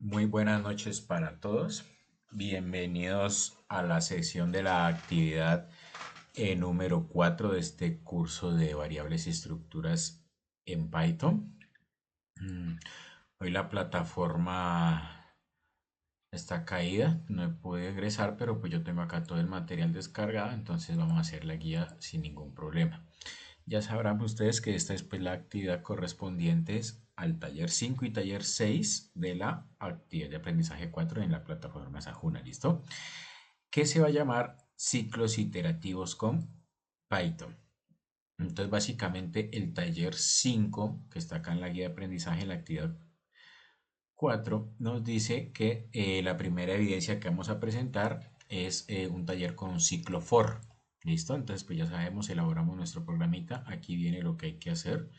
Muy buenas noches para todos. Bienvenidos a la sesión de la actividad número 4 de este curso de variables y estructuras en Python. Mm, Hoy la plataforma está caída, no he podido ingresar, pero pues yo tengo acá todo el material descargado, entonces vamos a hacer la guía sin ningún problema. Ya sabrán ustedes que esta es pues, la actividad correspondiente al taller 5 y taller 6 de la actividad de aprendizaje 4 en la plataforma Sajuna, ¿listo? Que se va a llamar ciclos iterativos con Python. Entonces, básicamente, el taller 5 que está acá en la guía de aprendizaje, en la actividad 4 nos dice que la primera evidencia que vamos a presentar es un taller con un ciclo for. ¿Listo? Entonces, pues ya sabemos, elaboramos nuestro programita. Aquí viene lo que hay que hacer.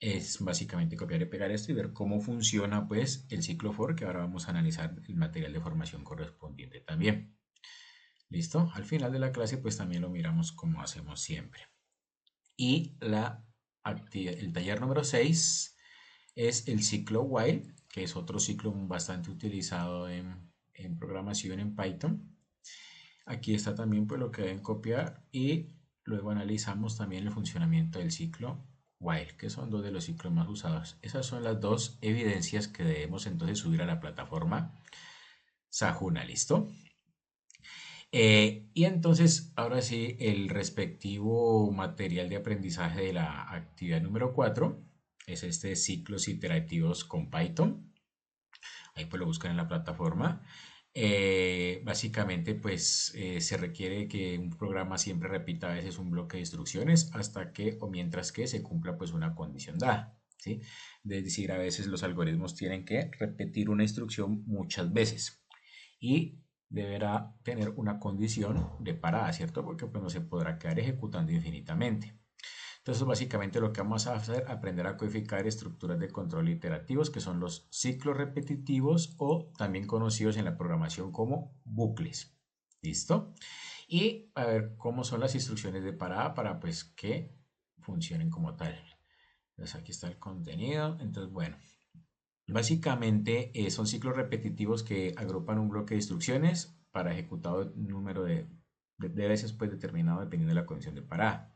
Es básicamente copiar y pegar esto y ver cómo funciona pues el ciclo for, que ahora vamos a analizar el material de formación correspondiente también. ¿Listo? Al final de la clase pues también lo miramos como hacemos siempre. Y el taller número 6 es el ciclo while, que es otro ciclo bastante utilizado en programación en Python. Aquí está también pues lo que deben copiar y luego analizamos también el funcionamiento del ciclo while, que son dos de los ciclos más usados. Esas son las dos evidencias que debemos entonces subir a la plataforma Sajuna, ¿listo? Y entonces, ahora sí, el respectivo material de aprendizaje de la actividad número 4 es este ciclos iterativos con Python. Ahí pues lo buscan en la plataforma. Básicamente pues se requiere que un programa siempre repita a veces un bloque de instrucciones hasta que o mientras que se cumpla pues una condición dada, ¿sí? Es decir, a veces los algoritmos tienen que repetir una instrucción muchas veces y deberá tener una condición de parada, ¿cierto? Porque pues no se podrá quedar ejecutando infinitamente. Entonces, básicamente lo que vamos a hacer es aprender a codificar estructuras de control iterativos, que son los ciclos repetitivos o también conocidos en la programación como bucles. ¿Listo? Y a ver cómo son las instrucciones de parada para pues que funcionen como tal. Entonces aquí está el contenido. Entonces, bueno, básicamente son ciclos repetitivos que agrupan un bloque de instrucciones para ejecutado un número de veces pues determinado dependiendo de la condición de parada.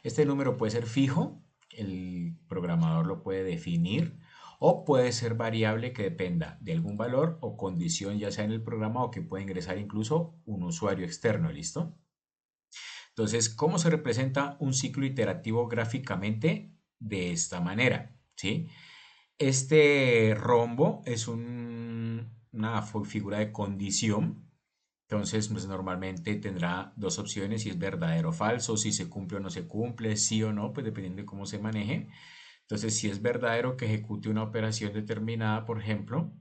Este número puede ser fijo, el programador lo puede definir, o puede ser variable que dependa de algún valor o condición ya sea en el programa o que puede ingresar incluso un usuario externo, ¿listo? Entonces, ¿cómo se representa un ciclo iterativo gráficamente? De esta manera, ¿sí? Este rombo es una figura de condición. Entonces, pues normalmente tendrá dos opciones, si es verdadero o falso, si se cumple o no se cumple, sí o no, pues dependiendo de cómo se maneje. Entonces, si es verdadero que ejecute una operación determinada, por ejemplo,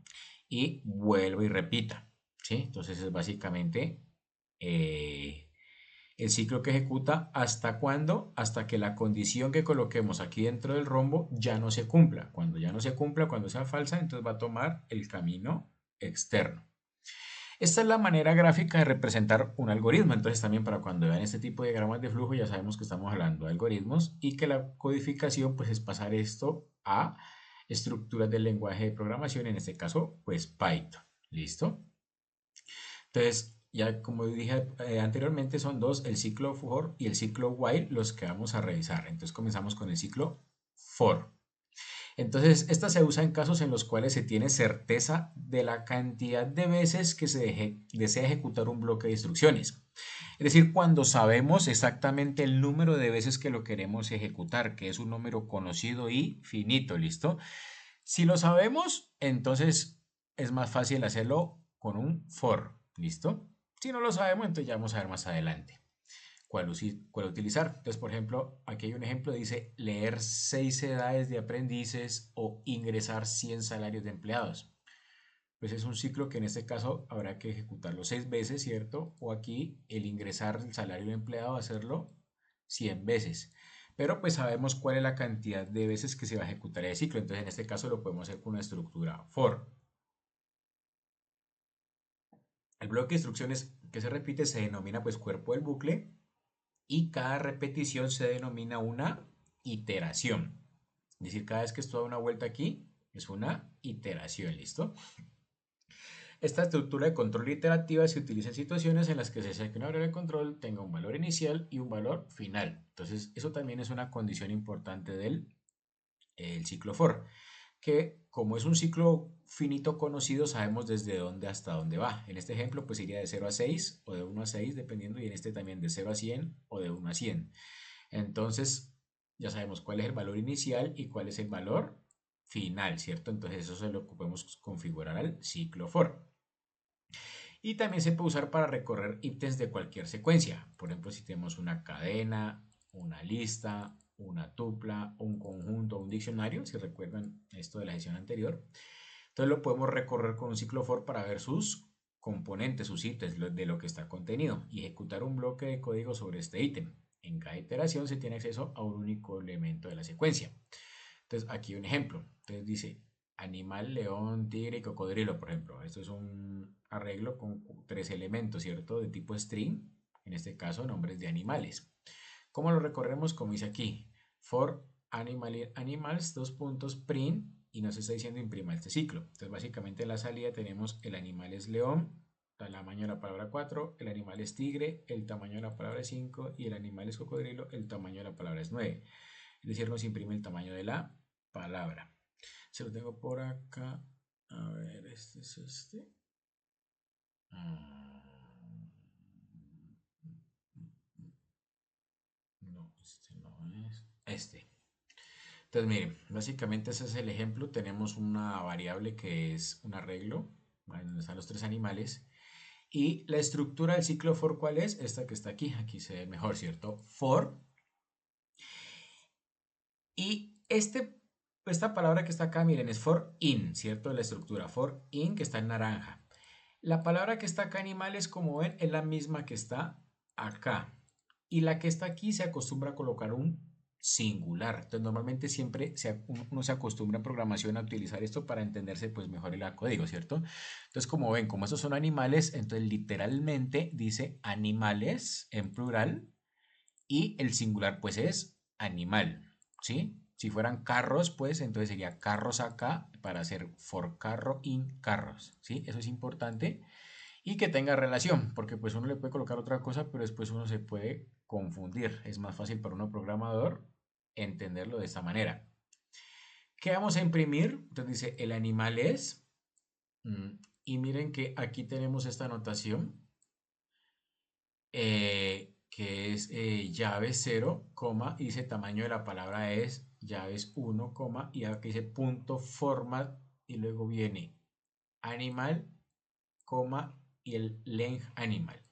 y vuelva y repita, ¿sí? Entonces es básicamente eh, el ciclo que ejecuta hasta cuándo, hasta que la condición que coloquemos aquí dentro del rombo ya no se cumpla. Cuando ya no se cumpla, cuando sea falsa, entonces va a tomar el camino externo. Esta es la manera gráfica de representar un algoritmo. Entonces también para cuando vean este tipo de diagramas de flujo ya sabemos que estamos hablando de algoritmos y que la codificación pues es pasar esto a estructuras del lenguaje de programación, en este caso pues Python. ¿Listo? Entonces ya como dije anteriormente son dos, el ciclo for y el ciclo while los que vamos a revisar. Entonces comenzamos con el ciclo for. Entonces, esta se usa en casos en los cuales se tiene certeza de la cantidad de veces que desea ejecutar un bloque de instrucciones. Es decir, cuando sabemos exactamente el número de veces que lo queremos ejecutar, que es un número conocido y finito, ¿listo? Si lo sabemos, entonces es más fácil hacerlo con un for, ¿listo? Si no lo sabemos, entonces ya vamos a ver más adelante cuál utilizar. Entonces, por ejemplo, aquí hay un ejemplo, dice leer 6 edades de aprendices o ingresar 100 salarios de empleados. Pues es un ciclo que en este caso habrá que ejecutarlo 6 veces, ¿cierto? O aquí el ingresar el salario de empleado, hacerlo 100 veces. Pero pues sabemos cuál es la cantidad de veces que se va a ejecutar el ciclo. Entonces en este caso lo podemos hacer con una estructura for. El bloque de instrucciones que se repite se denomina pues cuerpo del bucle y cada repetición se denomina una iteración. Es decir, cada vez que esto da una vuelta aquí es una iteración, ¿listo? Esta estructura de control iterativa se utiliza en situaciones en las que se desea que una variable de control tenga un valor inicial y un valor final. Entonces, eso también es una condición importante del el ciclo for, que como es un ciclo finito conocido, sabemos desde dónde hasta dónde va. En este ejemplo, pues iría de 0 a 6 o de 1 a 6, dependiendo, y en este también de 0 a 100 o de 1 a 100. Entonces, ya sabemos cuál es el valor inicial y cuál es el valor final, ¿cierto? Entonces, eso se lo podemos configurar al ciclo for. Y también se puede usar para recorrer ítems de cualquier secuencia. Por ejemplo, si tenemos una cadena, una lista, una tupla, un conjunto, un diccionario, si recuerdan esto de la sesión anterior. Entonces lo podemos recorrer con un ciclo for para ver sus componentes, sus ítems, de lo que está contenido y ejecutar un bloque de código sobre este ítem. En cada iteración se tiene acceso a un único elemento de la secuencia. Entonces aquí un ejemplo. Entonces dice animal, león, tigre y cocodrilo, por ejemplo. Esto es un arreglo con 3 elementos, ¿cierto? De tipo string, en este caso nombres de animales. ¿Cómo lo recorremos? Como dice aquí, for animals, dos puntos, print, y nos está diciendo imprima este ciclo. Entonces básicamente en la salida tenemos el animal es león, el tamaño de la palabra 4, el animal es tigre, el tamaño de la palabra es 5 y el animal es cocodrilo, el tamaño de la palabra es 9. Es decir, nos imprime el tamaño de la palabra. Se lo tengo por acá. A ver, este es este. No, este no es. Este. Entonces, miren, básicamente ese es el ejemplo. Tenemos una variable que es un arreglo, donde están los 3 animales. Y la estructura del ciclo for, ¿cuál es? Esta que está aquí. Aquí se ve mejor, ¿cierto? For. Y esta palabra que está acá, miren, es for in, ¿cierto? La estructura for in, que está en naranja. La palabra que está acá, animales, como ven, es la misma que está acá. Y la que está aquí se acostumbra a colocar un singular. Entonces, normalmente siempre uno se acostumbra en programación a utilizar esto para entenderse pues mejor el código, ¿cierto? Entonces, como ven, como estos son animales, entonces literalmente dice animales en plural y el singular pues es animal, ¿sí? Si fueran carros, pues entonces sería carros acá para hacer for carro in carros, ¿sí? Eso es importante y que tenga relación, porque pues uno le puede colocar otra cosa, pero después uno se puede confundir. Es más fácil para uno programador entenderlo de esta manera. ¿Qué vamos a imprimir? Entonces dice el animal es, y miren que aquí tenemos esta anotación, que es llave 0, y dice tamaño de la palabra es llaves 1, y aquí dice punto format y luego viene animal, y el length animal.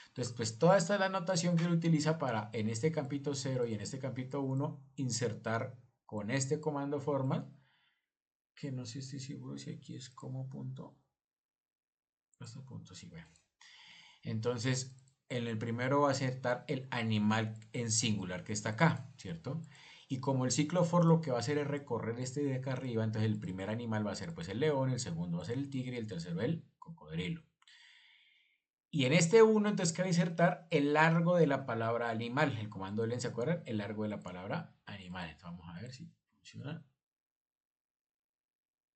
Entonces, pues toda esta es la notación que él utiliza para en este campito 0 y en este campito 1 insertar con este comando format, que no sé si estoy seguro si aquí es como punto. Este punto sí, bueno. Entonces, en el primero va a insertar el animal en singular que está acá, ¿cierto? Y como el ciclo for lo que va a hacer es recorrer este de acá arriba, entonces el primer animal va a ser pues el león, el segundo va a ser el tigre y el tercero el cocodrilo. Y en este 1, entonces, ¿qué va a insertar? El largo de la palabra animal. El comando len, ¿se acuerdan? El largo de la palabra animal. Entonces, vamos a ver si funciona.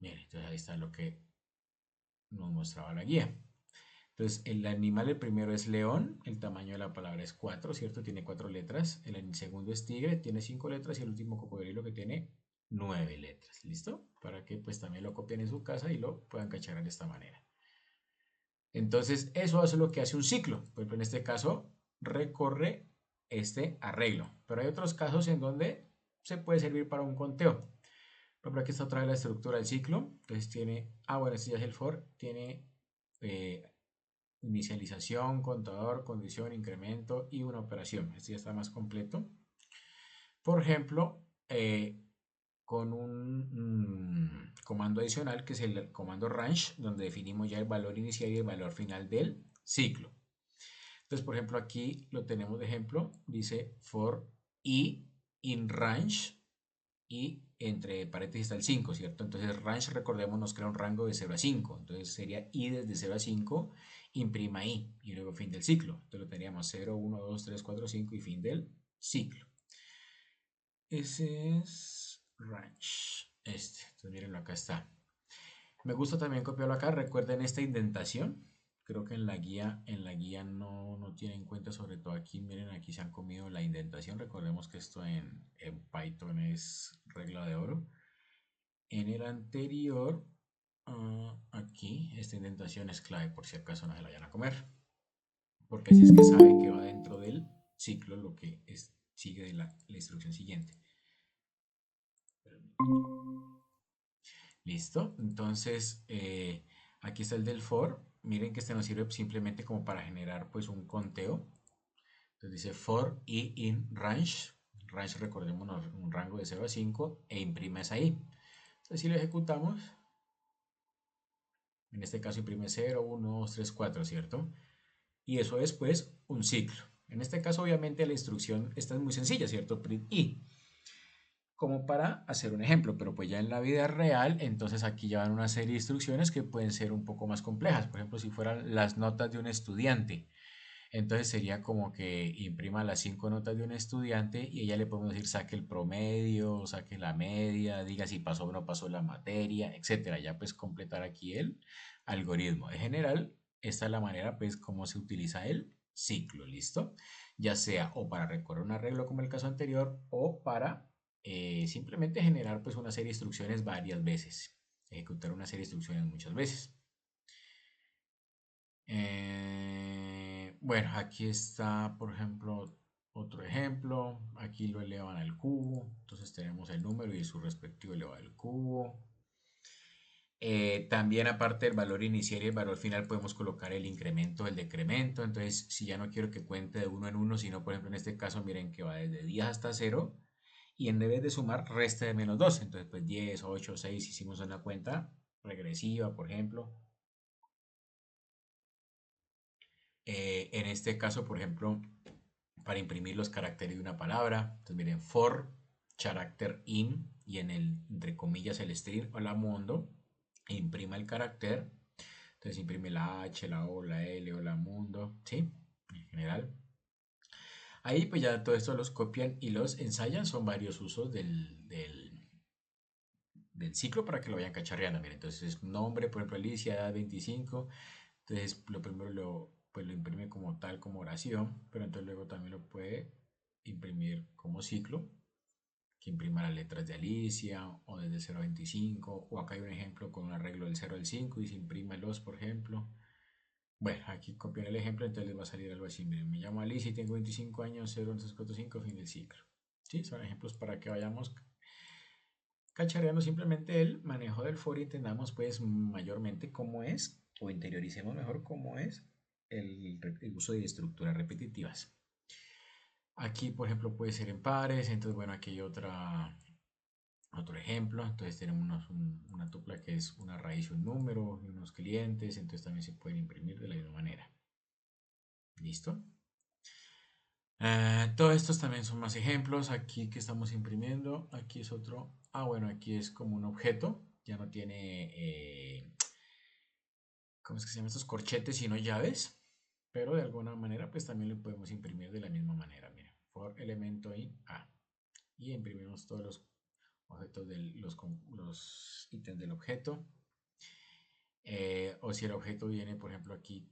Miren, entonces ahí está lo que nos mostraba la guía. Entonces, el animal, el primero es león, el tamaño de la palabra es 4, ¿cierto? Tiene 4 letras. El segundo es tigre, tiene 5 letras. Y el último cocodrilo que tiene 9 letras. ¿Listo? Para que pues también lo copien en su casa y lo puedan cachar de esta manera. Entonces, eso es lo que hace un ciclo. Por ejemplo, en este caso, recorre este arreglo. Pero hay otros casos en donde se puede servir para un conteo. Por ejemplo, aquí está otra vez la estructura del ciclo. Entonces tiene, bueno, este ya es el for, tiene inicialización, contador, condición, incremento y una operación. Este ya está más completo. Por ejemplo, con un comando adicional que es el comando range, donde definimos ya el valor inicial y el valor final del ciclo. Entonces, por ejemplo, aquí lo tenemos de ejemplo, dice for i in range y entre paréntesis está el 5, ¿cierto? Entonces, range, recordemos, nos crea un rango de 0 a 5. Entonces, sería i desde 0 a 5, imprima i, y luego fin del ciclo. Entonces, lo tendríamos 0, 1, 2, 3, 4, 5 y fin del ciclo. Ese es range. Entonces, mírenlo, acá está. Me gusta también copiarlo acá. Recuerden esta indentación. Creo que en la guía no tienen en cuenta, sobre todo aquí, miren, aquí se han comido la indentación. Recordemos que esto en Python es regla de oro. En el anterior, aquí, esta indentación es clave por si acaso no se la vayan a comer. Porque así es que sabe que va dentro del ciclo lo que sigue de la instrucción siguiente. Listo. Entonces, aquí está el del for. Miren que este nos sirve simplemente como para generar pues un conteo. Entonces dice for i in range. Range, recordemos, un rango de 0 a 5 e imprimes ahí. Entonces, si lo ejecutamos, en este caso imprime 0, 1, 2, 3, 4, ¿cierto? Y eso es pues un ciclo. En este caso, obviamente, la instrucción esta es muy sencilla, ¿cierto? Print i, como para hacer un ejemplo, pero pues ya en la vida real, entonces aquí ya van una serie de instrucciones que pueden ser un poco más complejas. Por ejemplo, si fueran las notas de un estudiante, entonces sería como que imprima las 5 notas de un estudiante y ella le podemos decir saque el promedio, saque la media, diga si pasó o no pasó la materia, etcétera. Ya pues completar aquí el algoritmo. En general, esta es la manera pues como se utiliza el ciclo, ¿listo? Ya sea o para recorrer un arreglo como el caso anterior o para simplemente generar pues una serie de instrucciones varias veces, ejecutar una serie de instrucciones muchas veces. Bueno, aquí está, por ejemplo, otro ejemplo. Aquí lo elevan al cubo. Entonces tenemos el número y su respectivo elevado al cubo. También aparte del valor inicial y el valor final podemos colocar el incremento, el decremento. Entonces, si ya no quiero que cuente de uno en uno, sino por ejemplo en este caso, miren que va desde 10 hasta 0 y en vez de sumar, resta de -2. Entonces, pues 10, 8, 6, hicimos una cuenta regresiva, por ejemplo. En este caso, por ejemplo, para imprimir los caracteres de una palabra. Entonces miren, for, character in, y en el, entre comillas, el string o la mundo, imprima el carácter. Entonces imprime la H, la O, la L o la mundo, ¿sí? En general. Ahí pues ya todo esto los copian y los ensayan. Son varios usos del ciclo para que lo vayan cacharreando. Miren, entonces nombre, por ejemplo, Alicia, edad 25. Entonces lo primero pues lo imprime como tal, como oración, pero entonces luego también lo puede imprimir como ciclo, que imprima las letras de Alicia o desde 0 a 25, o acá hay un ejemplo con un arreglo del 0 al 5 y se imprime los, por ejemplo. Bueno, aquí copian el ejemplo, entonces les va a salir algo así. Miren, me llamo Alicia y tengo 25 años, 0, 3, 4, 5, fin del ciclo. ¿Sí? Son ejemplos para que vayamos cachareando simplemente el manejo del for y entendamos pues mayormente cómo es, o interioricemos mejor cómo es el uso de estructuras repetitivas. Aquí, por ejemplo, puede ser en pares, entonces, bueno, aquí hay otro ejemplo, entonces tenemos una tupla que es una raíz y un número y unos clientes, entonces también se pueden imprimir de la misma manera. ¿Listo? Todos estos también son más ejemplos. Aquí que estamos imprimiendo, aquí es otro. Bueno, aquí es como un objeto, ya no tiene, ¿cómo es que se llaman estos corchetes, sino llaves? Pero de alguna manera, pues también lo podemos imprimir de la misma manera. Mira, for elemento in A. Y imprimimos todos los objetos los ítems del objeto. O si el objeto viene, por ejemplo, aquí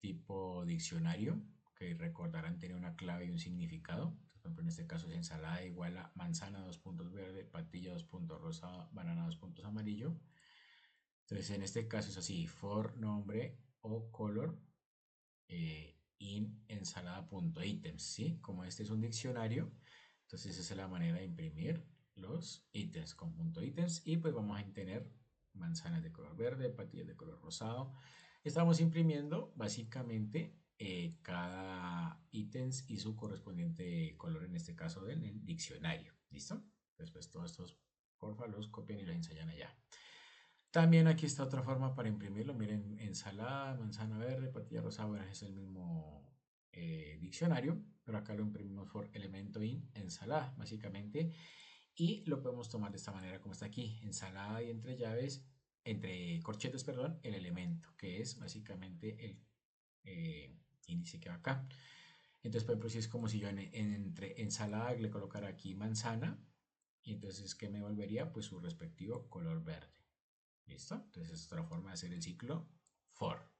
tipo diccionario, que recordarán tiene una clave y un significado. Entonces, por ejemplo, en este caso es ensalada igual a manzana, dos puntos verde, patilla, dos puntos rosa, banana, dos puntos amarillo. Entonces, en este caso es así, for nombre o color in ensalada.items, ¿sí? Como este es un diccionario, entonces esa es la manera de imprimir los ítems con punto ítems y pues vamos a tener manzanas de color verde, patillas de color rosado. Estamos imprimiendo básicamente cada ítems y su correspondiente color, en este caso del diccionario. ¿Listo? Después todos estos, porfa, los copian y los ensayan allá. También aquí está otra forma para imprimirlo. Miren, ensalada, manzana verde, patilla rosada. Bueno, es el mismo diccionario, pero acá lo imprimimos por elemento in ensalada, básicamente. Y lo podemos tomar de esta manera como está aquí. Ensalada y entre llaves, entre corchetes, perdón, el elemento, que es básicamente el índice que va acá. Entonces, por ejemplo, si es como si yo entre ensalada le colocara aquí manzana, y entonces, ¿qué me volvería? Pues su respectivo color verde. ¿Listo? Entonces es otra forma de hacer el ciclo for.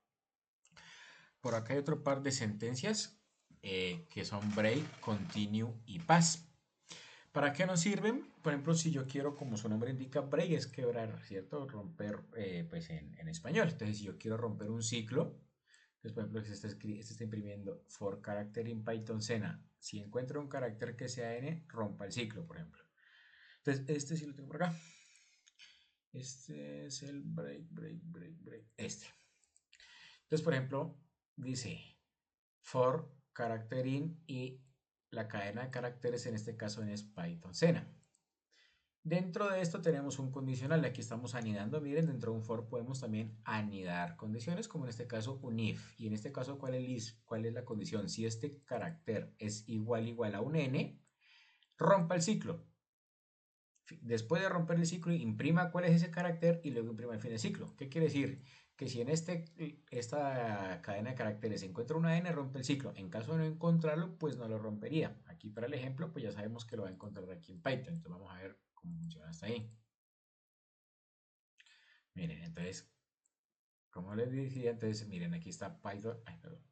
Por acá hay otro par de sentencias que son break, continue y pass. ¿Para qué nos sirven? Por ejemplo, si yo quiero, como su nombre indica, break es quebrar, ¿cierto? Romper, pues en español. Entonces, si yo quiero romper un ciclo, entonces, por ejemplo, se está imprimiendo for character in Python Sena. Si encuentro un carácter que sea n, rompa el ciclo, por ejemplo. Entonces, este sí lo tengo por acá. Este es el break, break, break, break. Este. Entonces, por ejemplo, dice for character in y la cadena de caracteres en este caso es Python Sena. Dentro de esto tenemos un condicional, aquí estamos anidando, miren, dentro de un for podemos también anidar condiciones, como en este caso un if, y en este caso ¿cuál es la condición? Si este carácter es igual a un n, rompa el ciclo. Después de romper el ciclo, imprima cuál es ese carácter y luego imprima el fin del ciclo. ¿Qué quiere decir? Que si en esta cadena de caracteres se encuentra una n, rompe el ciclo. En caso de no encontrarlo, pues no lo rompería. Aquí para el ejemplo, pues ya sabemos que lo va a encontrar aquí en Python. Entonces vamos a ver cómo funciona hasta ahí. Miren, entonces, como les decía, entonces miren, aquí está Python. Ay, perdón.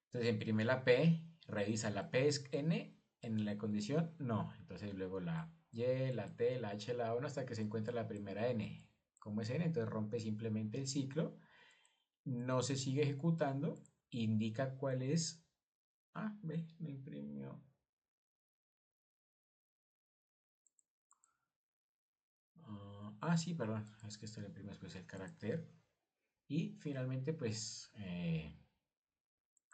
Entonces imprime la P, revisa la P es N en la condición, no. Entonces luego la Y, la T, la H, la 1 hasta que se encuentra la primera N. ¿Cómo es N? Entonces rompe simplemente el ciclo, no se sigue ejecutando, indica cuál es. Ah, ve, no imprimió. Sí, perdón, es que esto le imprime después el carácter. Y finalmente, pues,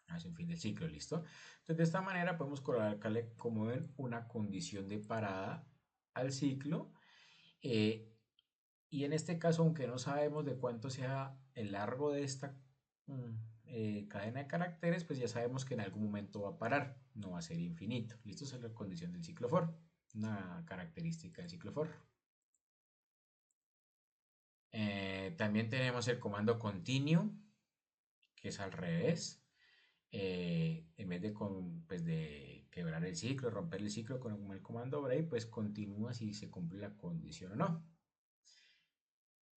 hace un fin del ciclo, ¿listo? Entonces, de esta manera podemos colocarle, como ven, una condición de parada al ciclo. eh, y en este caso, aunque no sabemos de cuánto sea el largo de esta mm, cadena de caracteres, pues ya sabemos que en algún momento va a parar, no va a ser infinito. ¿Listo? Esa es la condición del ciclo for, una característica del ciclo for. También tenemos el comando continue, que es al revés. En vez de, pues de quebrar el ciclo, romper el ciclo con el comando break, pues continúa si se cumple la condición o no.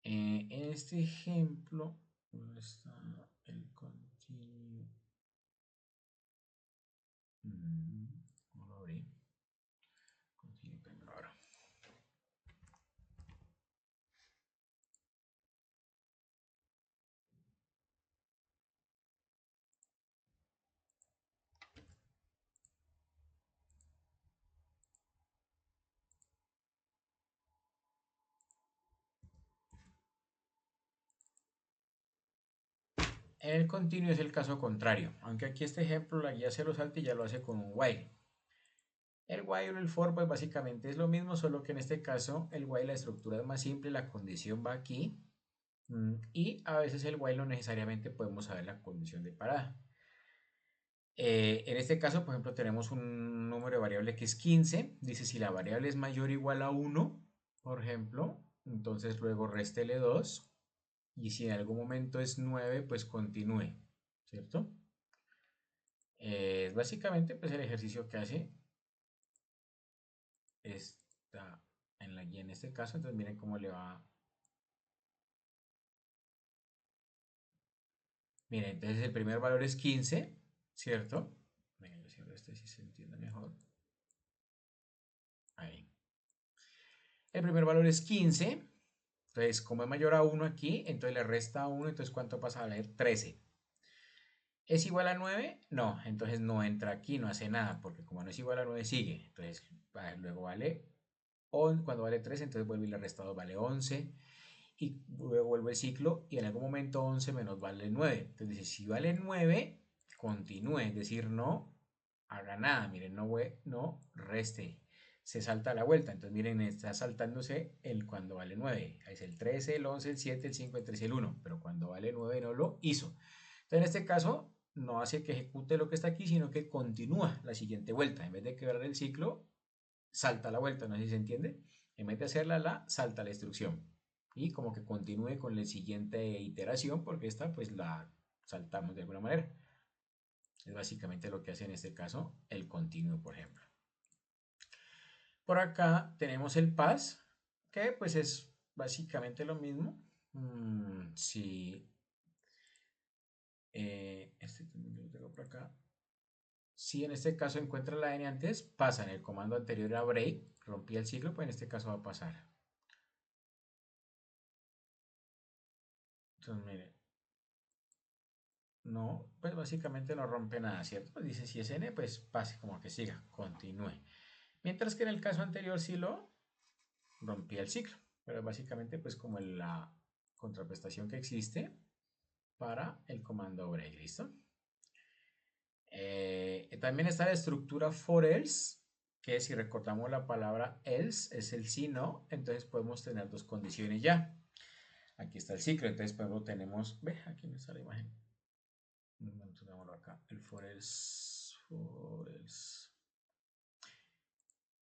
En este ejemplo, ¿dónde está el continue? ¿Cómo lo abrí? Continue primero ahora. El continuo es el caso contrario, aunque aquí este ejemplo la guía se lo salta y ya lo hace con un while. El while o el for pues básicamente es lo mismo, solo que en este caso el while la estructura es más simple, la condición va aquí y a veces el while no necesariamente podemos saber la condición de parada. En este caso, por ejemplo, tenemos un número de variable que es 15. Dice si la variable es mayor o igual a 1, por ejemplo, entonces luego réstele 2. Y si en algún momento es 9, pues continúe, ¿cierto? Básicamente, pues el ejercicio que hace está en la guía en este caso. Entonces miren cómo le va. Miren, entonces el primer valor es 15, ¿cierto? Venga, yo cierro este si se entiende mejor. Ahí. El primer valor es 15. Entonces, como es mayor a 1 aquí, entonces le resta 1, entonces ¿cuánto pasa a valer? 13. ¿Es igual a 9? No, entonces no entra aquí, no hace nada, porque como no es igual a 9 sigue. Entonces, luego vale, cuando vale 13, entonces vuelve y le resta 2, vale 11. Y luego vuelve el ciclo y en algún momento 11 menos vale 9. Entonces dice, si vale 9, continúe, es decir, no haga nada. Miren, no reste, se salta la vuelta. Entonces miren, está saltándose el cuando vale 9. Es el 13, el 11, el 7, el 5, el 3 y el 1. Pero cuando vale 9 no lo hizo. Entonces en este caso no hace que ejecute lo que está aquí, sino que continúa la siguiente vuelta. En vez de quebrar el ciclo, salta la vuelta. No sé si se entiende. En vez de hacerla salta la instrucción. Y como que continúe con la siguiente iteración, porque esta pues la saltamos de alguna manera. Es básicamente lo que hace en este caso el continuo, por ejemplo. Por acá tenemos el pass, que pues es básicamente lo mismo. Si este también lo tengo por acá. Si en este caso encuentra la n antes, pasa. En el comando anterior a break, rompía el ciclo, pues en este caso va a pasar. Entonces, mire, no, pues básicamente no rompe nada, ¿cierto? Pues dice si es n, pues pase, como que siga, continúe. Mientras que en el caso anterior sí lo rompía el ciclo, pero básicamente pues como la contraprestación que existe para el comando break, ¿listo? También está la estructura for else, que si recordamos la palabra else es el si no, entonces podemos tener dos condiciones ya. Aquí está el ciclo, entonces por ejemplo tenemos, ve, aquí no está la imagen. Acá, el for else, for else.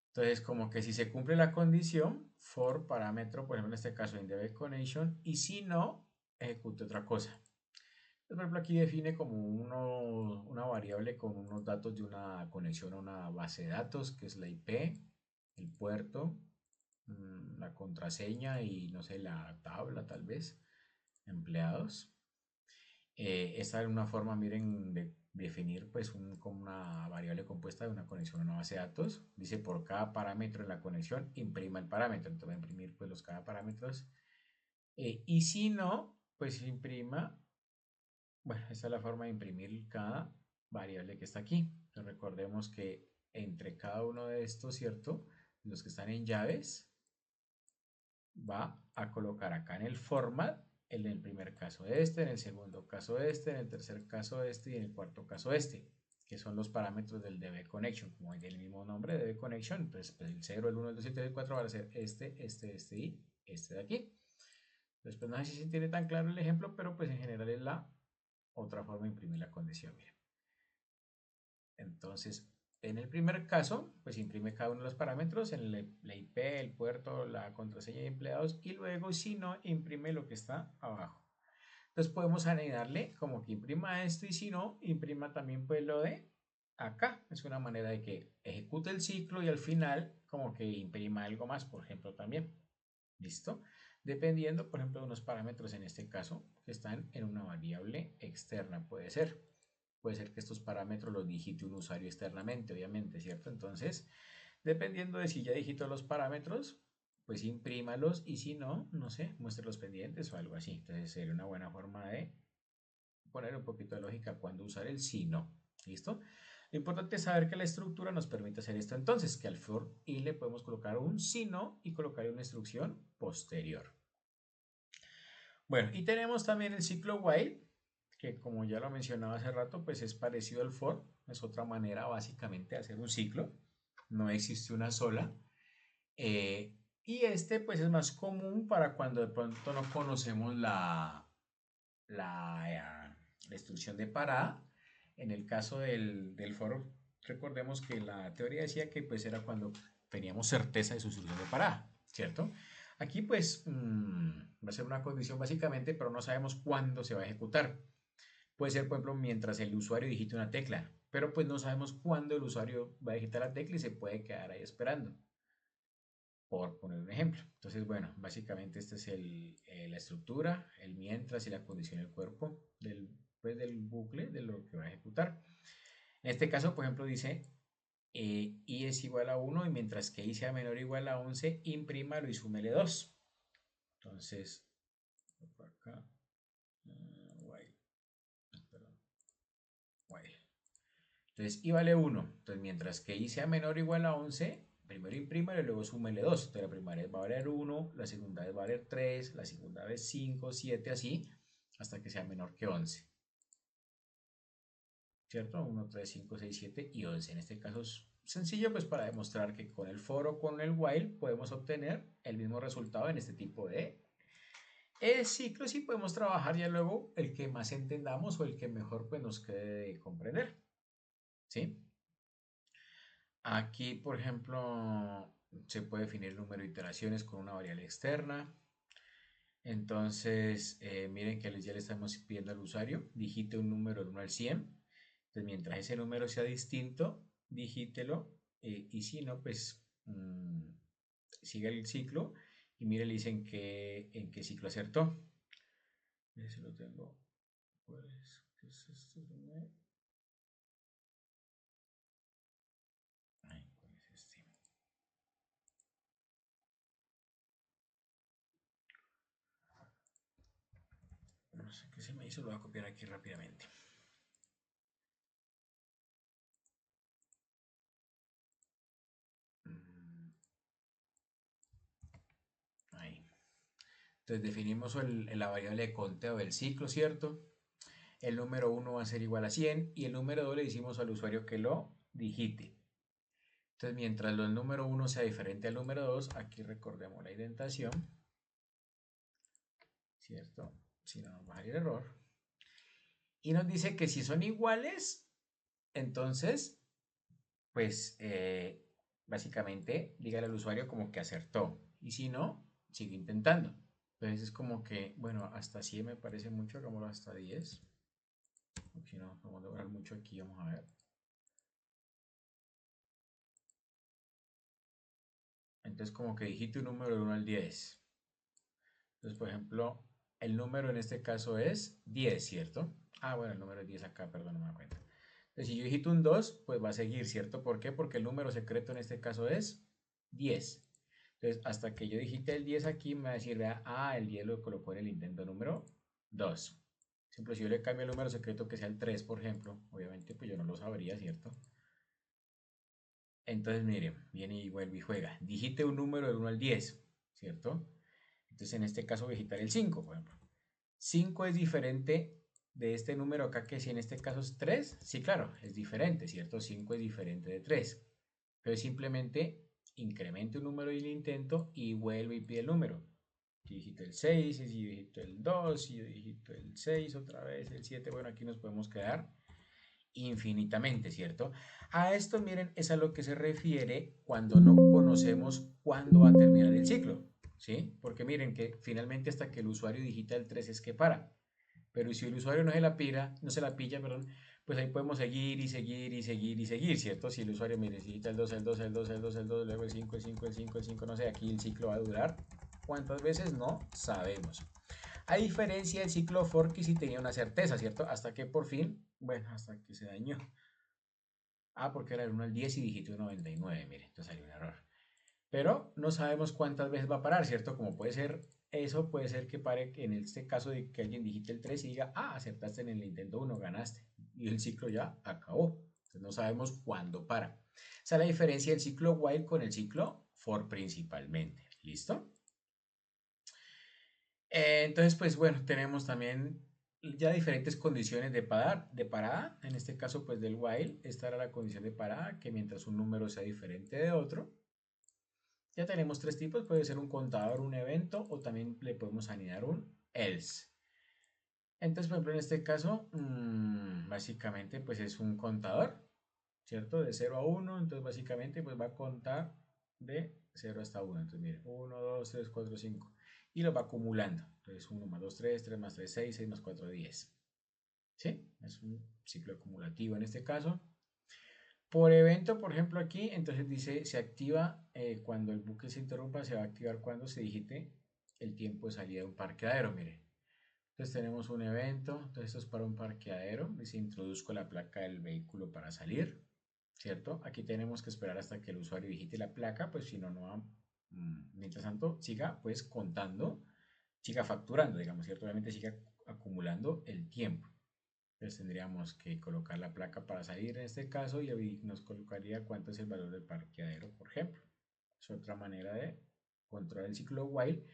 Entonces, como que si se cumple la condición, for parámetro, por ejemplo, en este caso, in the connection, y si no, ejecute otra cosa. Entonces, por ejemplo, aquí define como una variable con unos datos de una conexión a una base de datos, que es la IP, el puerto, la contraseña y, no sé, la tabla tal vez, empleados. Esta es una forma, miren, de definir pues como una variable compuesta de una conexión a una base de datos. Dice por cada parámetro en la conexión imprima el parámetro. Entonces va a imprimir pues los cada parámetros. Y si no, pues imprima, bueno, esta es la forma de imprimir cada variable que está aquí. Entonces recordemos que entre cada uno de estos, ¿cierto? Los que están en llaves, va a colocar acá en el format, en el primer caso este, en el segundo caso este, en el tercer caso este y en el cuarto caso este, que son los parámetros del DB Connection, como hay del mismo nombre, DB Connection. Entonces pues el 0, el 1, el 2, el 3, el 4 van a ser este y este de aquí. Entonces pues no sé si se tiene tan claro el ejemplo, pero pues en general es la otra forma de imprimir la condición, miren. Entonces, en el primer caso, pues imprime cada uno de los parámetros, en la IP, el puerto, la contraseña de empleados, y luego, si no, imprime lo que está abajo. Entonces podemos anidarle como que imprima esto, y si no, imprima también pues lo de acá. Es una manera de que ejecute el ciclo y al final como que imprima algo más, por ejemplo, también. ¿Listo? Dependiendo, por ejemplo, de unos parámetros en este caso que están en una variable externa, puede ser. Puede ser que estos parámetros los digite un usuario externamente, obviamente, ¿cierto? Entonces, dependiendo de si ya digitó los parámetros, pues imprímalos y si no, no sé, muestre los pendientes o algo así. Entonces, sería una buena forma de poner un poquito de lógica cuando usar el si no. ¿Listo? Lo importante es saber que la estructura nos permite hacer esto entonces, que al for y le podemos colocar un si no y colocar una instrucción posterior. Bueno, y tenemos también el ciclo while, que como ya lo mencionaba hace rato, pues es parecido al for, es otra manera básicamente de hacer un ciclo, no existe una sola. Y este pues es más común para cuando de pronto no conocemos la instrucción de parada. En el caso del for, recordemos que la teoría decía que pues era cuando teníamos certeza de su instrucción de parada, ¿cierto? Aquí pues va a ser una condición básicamente, pero no sabemos cuándo se va a ejecutar. Puede ser, por ejemplo, mientras el usuario digite una tecla, pero pues no sabemos cuándo el usuario va a digitar la tecla y se puede quedar ahí esperando, por poner un ejemplo. Entonces, bueno, básicamente esta es la estructura, el mientras y la condición del cuerpo pues, del bucle de lo que va a ejecutar. En este caso, por ejemplo, dice i es igual a 1 y mientras que i sea menor o igual a 11, imprímalo y súmele 2. Entonces, por acá, while, perdón, while. Entonces, i vale 1. Entonces, mientras que i sea menor o igual a 11, primero imprímalo y luego súmele 2. Entonces, la primera vez va a valer 1, la segunda vez va a valer 3, la segunda vez 5, 7, así, hasta que sea menor que 11. ¿Cierto? 1, 3, 5, 6, 7 y 11. En este caso es sencillo pues para demostrar que con el for o con el while podemos obtener el mismo resultado en este tipo de ciclos y podemos trabajar ya luego el que más entendamos o el que mejor pues nos quede de comprender. ¿Sí? Aquí, por ejemplo, se puede definir el número de iteraciones con una variable externa. Entonces, miren que ya le estamos pidiendo al usuario, digite un número de 1 al 100. Entonces, mientras ese número sea distinto, digítelo. Y si no, pues siga el ciclo y mire, le dicen que en qué ciclo acertó. Mire si lo tengo. Pues, ¿qué es esto? Ay, ¿cuál es este? No sé qué se me hizo, lo voy a copiar aquí rápidamente. Ahí. Entonces definimos la variable de conteo del ciclo, ¿cierto? El número 1 va a ser igual a 100 y el número 2 le decimos al usuario que lo digite. Entonces, mientras el número 1 sea diferente al número 2, aquí recordemos la indentación, ¿cierto? Si no nos va a salir error. Y nos dice que si son iguales, entonces, pues, básicamente, dígale al usuario como que acertó. Y si no, sigue intentando. Entonces es como que, bueno, hasta 100 me parece mucho, hagámoslo hasta 10. Porque si no, vamos a lograr mucho aquí, vamos a ver. Entonces como que digite un número de 1 al 10. Entonces, por ejemplo, el número en este caso es 10, ¿cierto? Ah, bueno, el número es 10 acá, perdón, no me da cuenta. Entonces, si yo digito un 2, pues va a seguir, ¿cierto? ¿Por qué? Porque el número secreto en este caso es 10. Entonces, hasta que yo digite el 10 aquí, me va a decir, vea, el 10 lo colocó en el intento número 2. Por ejemplo, si yo le cambio el número secreto que sea el 3, por ejemplo, obviamente, pues yo no lo sabría, ¿cierto? Entonces, mire, viene y vuelve y juega. Digite un número del 1 al 10, ¿cierto? Entonces, en este caso, voy a digitar el 5, por ejemplo. 5 es diferente de este número acá, que si en este caso es 3, sí, claro, es diferente, ¿cierto? 5 es diferente de 3. Entonces simplemente incremento un número del intento y vuelvo y pide el número. Si digito el 6, si digito el 2, si digito el 6 otra vez, el 7, bueno, aquí nos podemos quedar infinitamente, ¿cierto? A esto, miren, es a lo que se refiere cuando no conocemos cuándo va a terminar el ciclo, ¿sí? Porque miren que finalmente hasta que el usuario digita el 3 es que para. Pero si el usuario no se la pilla, perdón, pues ahí podemos seguir y seguir y seguir y seguir, ¿cierto? Si el usuario, mire, si digita el 2, el 2, el 2, el 2, el 2, luego el 5, el 5, el 5, el 5, no sé, aquí el ciclo va a durar. ¿Cuántas veces? No sabemos. A diferencia del ciclo for que sí tenía una certeza, ¿cierto? Hasta que por fin, bueno, hasta que se dañó. Porque era el 1 al 10 y digité un 99, mire, entonces salió un error. Pero no sabemos cuántas veces va a parar, ¿cierto? Como puede ser eso, puede ser que pare en este caso de que alguien digite el 3 y diga, acertaste en el intento 1, ganaste. Y el ciclo ya acabó. Entonces no sabemos cuándo para. Esa es la diferencia del ciclo while con el ciclo for principalmente. ¿Listo? Entonces, pues bueno, tenemos también ya diferentes condiciones de parada. En este caso, pues del while, esta era la condición de parada, que mientras un número sea diferente de otro, ya tenemos tres tipos, puede ser un contador, un evento o también le podemos anidar un else. Entonces, por ejemplo, en este caso, básicamente pues es un contador, ¿cierto? De 0 a 1, entonces básicamente pues va a contar de 0 hasta 1. Entonces, mire, 1, 2, 3, 4, 5. Y lo va acumulando. Entonces, 1 más 2, 3, 3 más 3, 6, 6 más 4, 10. ¿Sí? Es un ciclo acumulativo en este caso. Por evento, por ejemplo, aquí, entonces dice, se activa cuando el bucle se interrumpa, se va a activar cuando se digite el tiempo de salida de un parqueadero, mire. Entonces tenemos un evento, entonces esto es para un parqueadero, dice, introduzco la placa del vehículo para salir, ¿cierto? Aquí tenemos que esperar hasta que el usuario digite la placa, pues si no, no va, mientras tanto, siga pues contando, siga facturando, digamos, ¿cierto? Obviamente siga acumulando el tiempo. Entonces tendríamos que colocar la placa para salir en este caso y ahí nos colocaría cuánto es el valor del parqueadero, por ejemplo. Es otra manera de controlar el ciclo while,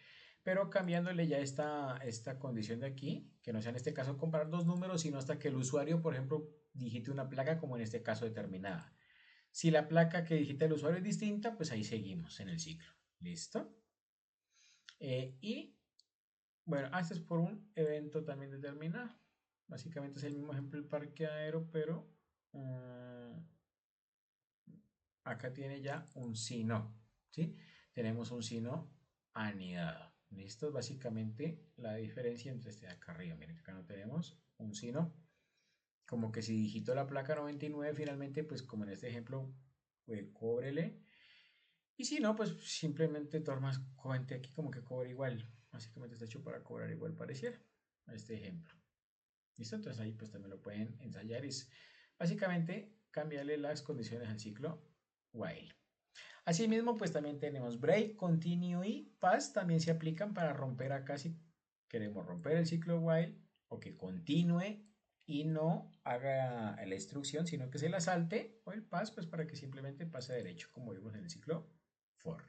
pero cambiándole ya esta condición de aquí, que no sea en este caso comparar dos números, sino hasta que el usuario, por ejemplo, digite una placa como en este caso determinada. Si la placa que digita el usuario es distinta, pues ahí seguimos en el ciclo. ¿Listo? Y bueno, este es por un evento también determinado. Básicamente es el mismo ejemplo del parqueadero, pero acá tiene ya un si no, ¿sí? Tenemos un si no anidado. ¿Listo? Básicamente la diferencia entre este de acá arriba. Miren, acá no tenemos un si no. Como que si digito la placa 99, finalmente, pues como en este ejemplo, pues cóbrele. Y si no, pues simplemente tomas cuente aquí como que cobra igual. Básicamente está hecho para cobrar igual pareciera a este ejemplo. ¿Listo? Entonces ahí pues también lo pueden ensayar. Es básicamente cambiarle las condiciones al ciclo while. Asimismo, pues también tenemos break, continue y pass. También se aplican para romper acá si queremos romper el ciclo while o que continúe y no haga la instrucción, sino que se la salte, o el pass, pues para que simplemente pase derecho, como vimos en el ciclo for.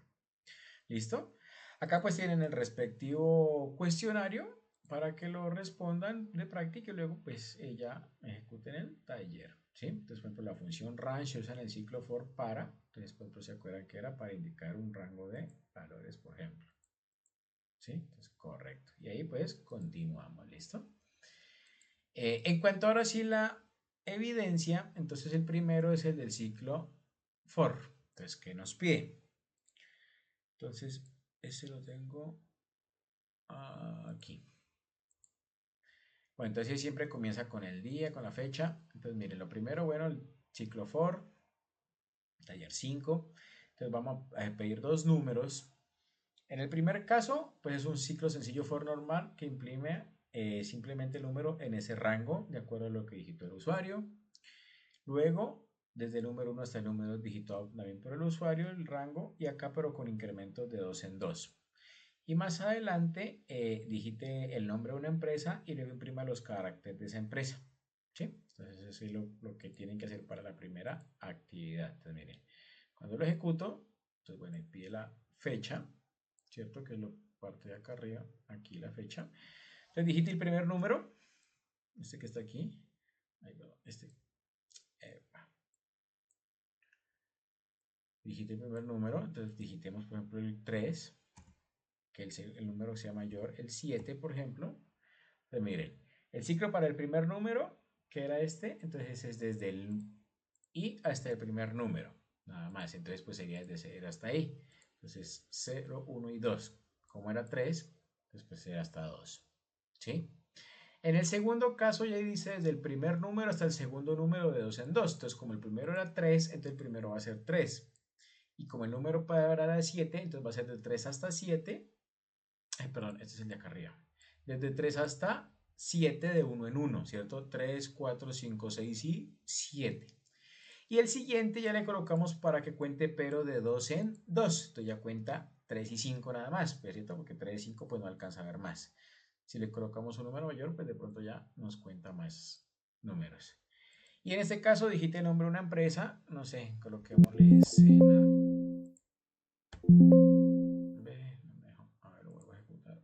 ¿Listo? Acá pues tienen el respectivo cuestionario para que lo respondan de práctica y luego pues ella ejecuten el taller. ¿Sí? Entonces, por ejemplo, la función range se usa en el ciclo for para, entonces, por ejemplo, se acuerdan que era para indicar un rango de valores, por ejemplo. ¿Sí? Entonces, correcto. Y ahí pues continuamos, ¿listo? En cuanto ahora sí la evidencia, entonces el primero es el del ciclo for. Entonces, ¿qué nos pide? Entonces, ese lo tengo aquí. Bueno, entonces siempre comienza con el día, con la fecha. Entonces, miren, lo primero, bueno, el ciclo for, taller 5. Entonces vamos a pedir dos números. En el primer caso, pues es un ciclo sencillo for normal que imprime simplemente el número en ese rango, de acuerdo a lo que digitó el usuario. Luego, desde el número 1 hasta el número digitado también por el usuario, el rango, y acá pero con incrementos de 2 en 2. Y más adelante digite el nombre de una empresa y luego imprima los caracteres de esa empresa. ¿Sí? Entonces eso es lo que tienen que hacer para la primera actividad. Entonces miren, cuando lo ejecuto, entonces bueno, pide la fecha, ¿cierto? Que es lo parte de acá arriba, aquí la fecha. Entonces digite el primer número, este que está aquí, ahí va, este, digite el primer número, entonces digitemos por ejemplo el 3, que el número sea mayor, el 7 por ejemplo. Entonces miren, el ciclo para el primer número, que era este, entonces es desde el i hasta el primer número, nada más, entonces pues sería desde 0 hasta i, entonces 0, 1 y 2, como era 3, entonces pues sería hasta 2, ¿sí? En el segundo caso ya dice desde el primer número hasta el segundo número de 2 en 2, entonces como el primero era 3, entonces el primero va a ser 3, y como el número para era 7, entonces va a ser de 3 hasta 7, perdón, este es el de acá arriba, desde 3 hasta 7 de 1 en 1, ¿cierto? 3, 4, 5, 6 y 7. Y el siguiente ya le colocamos para que cuente pero de 2 en 2. Entonces ya cuenta 3 y 5 nada más, ¿cierto? Porque 3 y 5 pues no alcanza a ver más. Si le colocamos un número mayor, pues de pronto ya nos cuenta más números. Y en este caso digite el nombre de una empresa, no sé, coloquémosle Sena. Ve, no me dejó. A ver, lo vuelvo a ejecutar.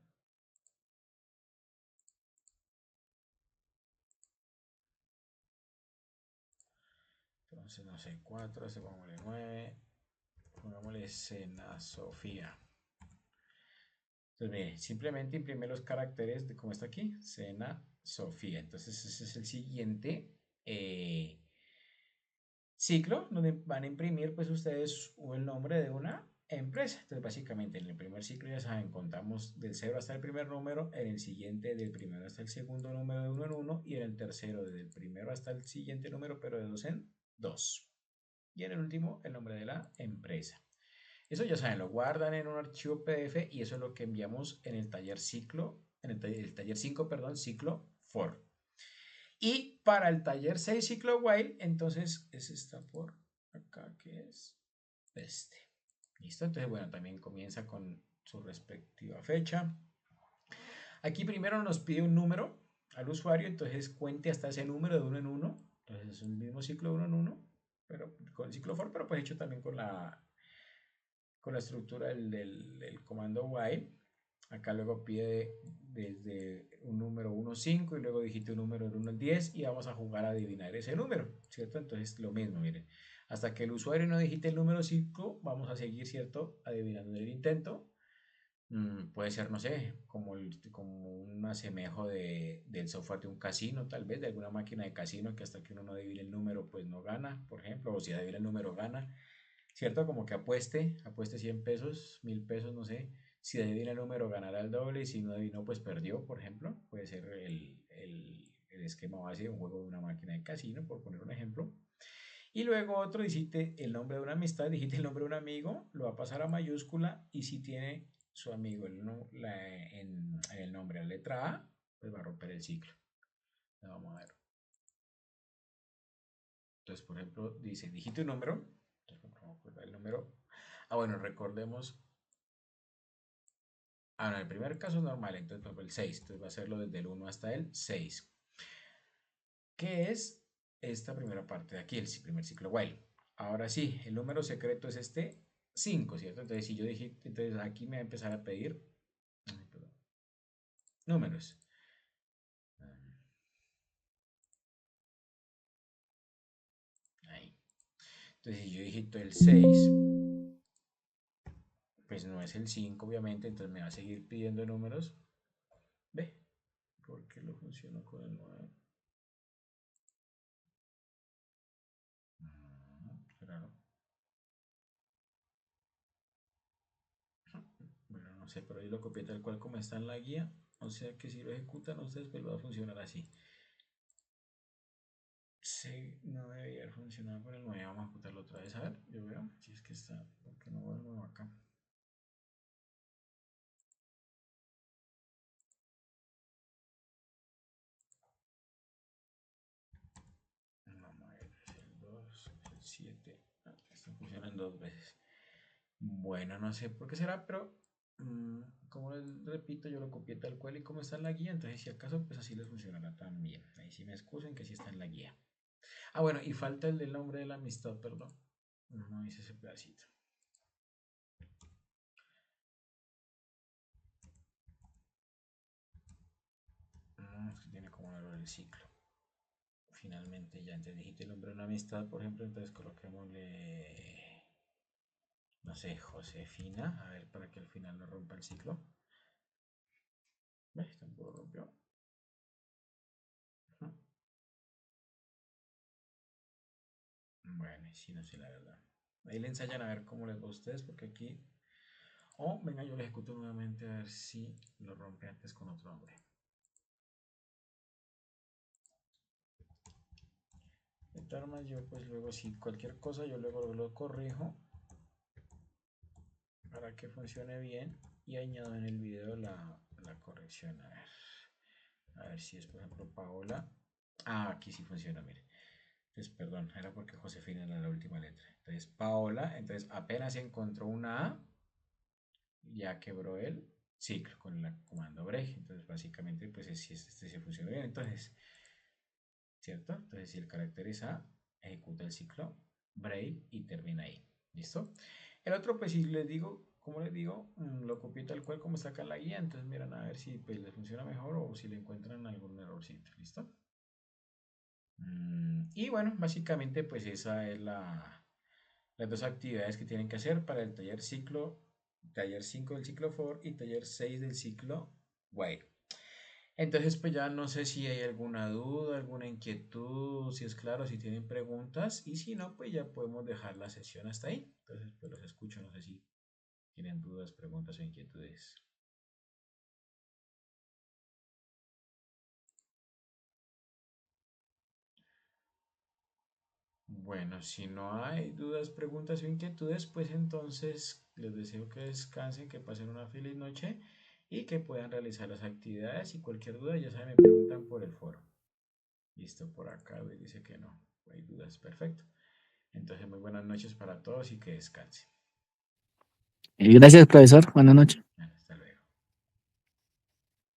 Entonces, no sé, 4, se pongámosle 9, pongámosle Sena Sofía. Entonces, mire, simplemente imprime los caracteres de como está aquí, Sena Sofía. Entonces, ese es el siguiente ciclo donde van a imprimir pues ustedes el nombre de una empresa. Entonces, básicamente en el primer ciclo ya saben, contamos del 0 hasta el primer número, en el siguiente del primero hasta el segundo número de 1 en 1 y en el tercero desde el primero hasta el siguiente número pero de 2 en 2. Y en el último el nombre de la empresa. Eso ya saben, lo guardan en un archivo PDF y eso es lo que enviamos en el taller ciclo, en el taller 5, perdón, ciclo for. Y para el taller 6 ciclo while, entonces ese está por acá, que es este. ¿Listo? Entonces, bueno, también comienza con su respectiva fecha. Aquí primero nos pide un número al usuario, entonces cuente hasta ese número de 1 en 1. Entonces es el mismo ciclo de 1 en 1, pero con el ciclo for, pero pues hecho también con la estructura del comando while. Acá luego pide desde un número 1, 5 y luego digite un número del 1 al 10 y vamos a jugar a adivinar ese número, ¿cierto? Entonces lo mismo, miren. Hasta que el usuario no digite el número 5, vamos a seguir, ¿cierto? Adivinando el intento. Puede ser, no sé, como un asemejo del software de un casino, tal vez, de alguna máquina de casino que hasta que uno no adivine el número, pues no gana, por ejemplo, o si adivina el número gana. ¿Cierto? Como que apueste 100 pesos, 1000 pesos, no sé. Si adivina el número, ganará el doble y si no adivinó, pues perdió, por ejemplo. Puede ser el esquema base de un juego de una máquina de casino, por poner un ejemplo. Y luego otro, digite el nombre de una amistad, digite el nombre de un amigo, lo va a pasar a mayúscula y si tiene su amigo en el nombre la letra A, pues va a romper el ciclo. Vamos a ver. Entonces, por ejemplo, dice, digite un número. Entonces, vamos a acordar el número. Ah, bueno, recordemos. Ah, no, el primer caso es normal, entonces, por ejemplo, el 6. Entonces va a hacerlo desde el 1 hasta el 6. ¿Qué es esta primera parte de aquí, el primer ciclo while? Ahora sí, el número secreto es este 5, ¿cierto? Entonces, si yo dije, entonces aquí me va a empezar a pedir números. Ahí. Entonces, si yo digito el 6, pues no es el 5, obviamente, entonces me va a seguir pidiendo números. ¿Ve? ¿Por qué lo funcionó con el 9? Claro. Bueno, no sé, pero ahí lo copié tal cual como está en la guía. O sea que si lo ejecutan ustedes, pues va a funcionar así. Sí, no debería funcionar por el 9. Vamos a ejecutarlo otra vez. A ver, yo veo si es que está. ¿Por qué no va el 9 acá? Vamos a ver, es el 2, el 7. Esto funciona en dos veces. Bueno, no sé por qué será, pero como les repito, yo lo copié tal cual y como está en la guía, entonces si acaso, pues así les funcionará también. Ahí sí me excusen que sí está en la guía. Ah, bueno, y falta el del nombre de la amistad, perdón. No hice ese pedacito. No, es que tiene como un error el ciclo. Finalmente ya, entonces dijiste el nombre de una amistad, por ejemplo, entonces coloquémosle, no sé, Josefina, a ver, para que al final no rompa el ciclo. ¿Ves? Tampoco rompió. Bueno, sí, no sé la verdad. Ahí le ensayan a ver cómo les va a ustedes, porque aquí... Oh, venga, yo lo ejecuto nuevamente a ver si lo rompe antes con otro nombre. De tal manera, yo pues luego si cualquier cosa, yo luego lo corrijo para que funcione bien y añado en el video la corrección. A ver si es, por ejemplo, Paola. Ah, aquí sí funciona, mire. Entonces, perdón, era porque Josefina era la última letra. Entonces, Paola, entonces apenas encontró una A, ya quebró el ciclo con el comando break. Entonces, básicamente, pues este se funciona bien. Entonces, ¿cierto? Entonces, si el carácter es A, ejecuta el ciclo break y termina ahí. ¿Listo? El otro, pues si les digo, como les digo, lo copié tal cual como está acá en la guía. Entonces, miran a ver si pues, les funciona mejor o si le encuentran algún errorcito. ¿Listo? Y bueno, básicamente, pues esa es las dos actividades que tienen que hacer para el taller 5 del ciclo for y taller 6 del ciclo while. Entonces, pues ya no sé si hay alguna duda, alguna inquietud, si es claro, si tienen preguntas y si no, pues ya podemos dejar la sesión hasta ahí. Entonces, pues los escucho, no sé si tienen dudas, preguntas o inquietudes. Bueno, si no hay dudas, preguntas o inquietudes, pues entonces les deseo que descansen, que pasen una feliz noche y que puedan realizar las actividades y cualquier duda, ya saben, me preguntan por el foro. Listo, por acá, dice que no, hay dudas, perfecto. Entonces, muy buenas noches para todos y que descansen. Gracias, profesor. Buenas noches. Hasta luego.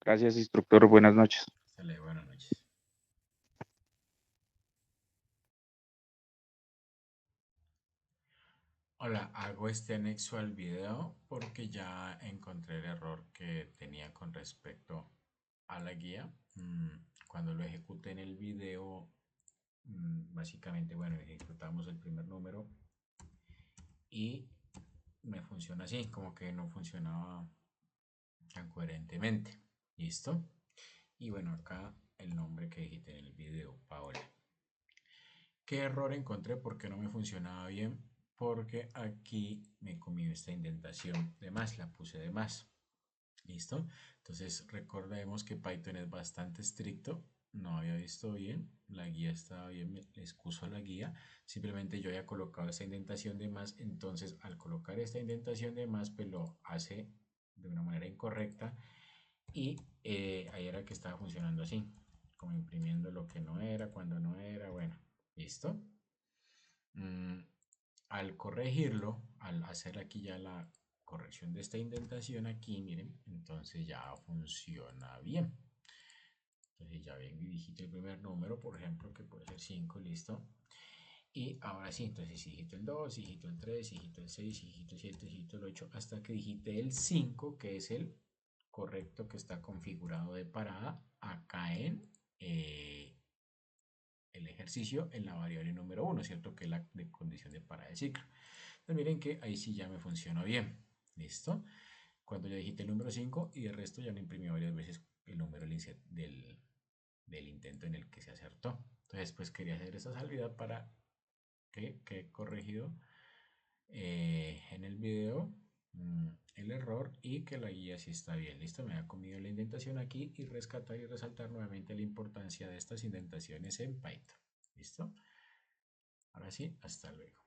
Gracias, instructor. Buenas noches. Hasta luego, buenas noches. Hola, hago este anexo al video porque ya encontré el error que tenía con respecto a la guía. Cuando lo ejecuté en el video, básicamente, bueno, ejecutamos el primer número y me funciona así, como que no funcionaba tan coherentemente. ¿Listo? Y bueno, acá el nombre que digité en el video, Paola. ¿Qué error encontré? Porque no me funcionaba bien. Porque aquí me comí esta indentación de más, la puse de más. ¿Listo? Entonces recordemos que Python es bastante estricto no había visto bien, la guía estaba bien, me excuso la guía, simplemente yo había colocado esta indentación de más, entonces al colocar esta indentación de más, pues lo hace de una manera incorrecta y ahí era que estaba funcionando así, como imprimiendo lo que no era, cuando no era, bueno, listo. Mm, al corregirlo, al hacer aquí ya la corrección de esta indentación aquí, miren, entonces ya funciona bien. Entonces ya vengo y digito el primer número, por ejemplo, que puede ser 5, listo. Y ahora sí, entonces digito el 2, digito el 3, digito el 6, digito el 7, digito el 8, hasta que digite el 5, que es el correcto que está configurado de parada acá en el ejercicio en la variable número 1, ¿cierto? Que es la de condición de parada de ciclo. Entonces miren que ahí sí ya me funcionó bien. ¿Listo? Cuando ya digite el número 5 y el resto ya no imprimió varias veces el número del intento en el que se acertó. Entonces pues quería hacer esta salvedad para que he corregido en el video el error y que la guía sí está bien. Listo, me ha comido la indentación aquí y rescatar y resaltar nuevamente la importancia de estas indentaciones en Python. ¿Listo? Ahora sí, hasta luego.